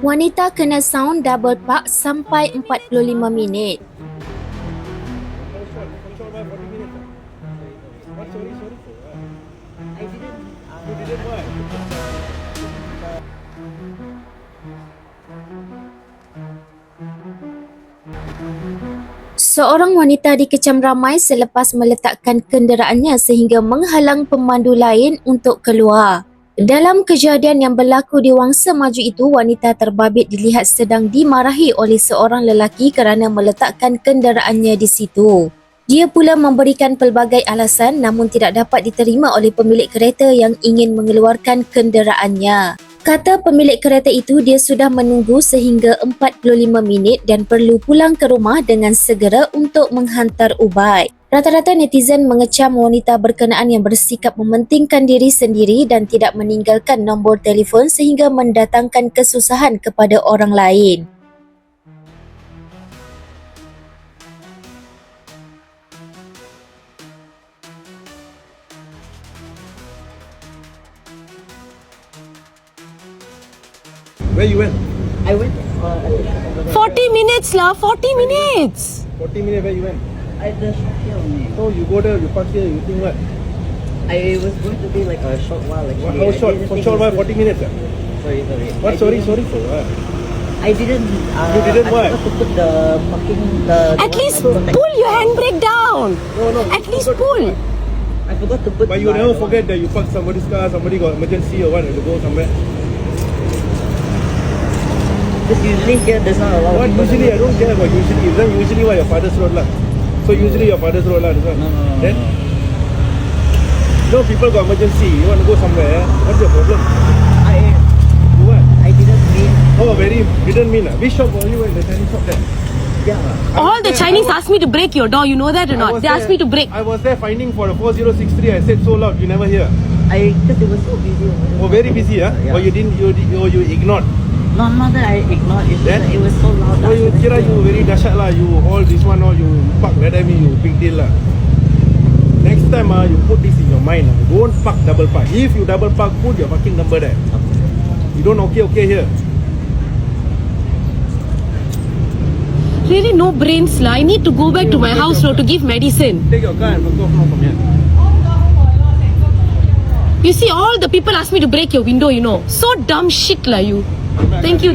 Wanita kena sound double park sampai 45 minit. Seorang wanita dikecam ramai selepas meletakkan kenderaannya sehingga menghalang pemandu lain untuk keluar. Dalam kejadian yang berlaku di Wangsa Maju itu, wanita terbabit dilihat sedang dimarahi oleh seorang lelaki kerana meletakkan kenderaannya di situ. Dia pula memberikan pelbagai alasan namun tidak dapat diterima oleh pemilik kereta yang ingin mengeluarkan kenderaannya. Kata pemilik kereta itu dia sudah menunggu sehingga 45 minit dan perlu pulang ke rumah dengan segera untuk menghantar ubat. Rata-rata netizen mengecam wanita berkenaan yang bersikap mementingkan diri sendiri dan tidak meninggalkan nombor telefon sehingga mendatangkan kesusahan kepada orang lain. Where you went? I went 40 minutes lah, 40 minutes. 40 minutes where you went? I just here only. So you go there, you park here, you think what? I was going to be like a short while actually. How short? For short while, 40 minutes? Sorry. What? Sorry for what? I didn't. You didn't I what? forgot to put the fucking At least pull your handbrake down. No. At least pull. I forgot to put. But you never forget that you parked somebody's car, somebody got emergency or what, and to go somewhere. Because usually here there's not a lot. What usually? I don't care about usually. Then usually why your father's road lah? So usually your father's road lah. This one. No. Then no people got emergency. You want to go somewhere? What's your problem? Do what? I didn't mean. Oh, didn't mean. Which shop were you in? The Chinese shop there? Yeah. All the Chinese asked me to break your door. You know that or not? They asked me to break. I was there finding for a 4063. I said so loud, you never hear. Because it was so busy. Oh, very busy, huh? Yeah. Or you didn't, you ignored. Not that I ignored. It's just Then? that it was so loud. Oh, you kira you very dahsyat lah. You all this one, all you park let me, you big deal lah. Next time you put this in your mind. Don't park double park. If you double park, put your fucking number there. You don't okay here. Really no brains lah. I need to go back to my house now to give medicine. Take your car and fuck off now from here. You see, all the people asked me to break your window, you know. So dumb shit lah you. Thank you.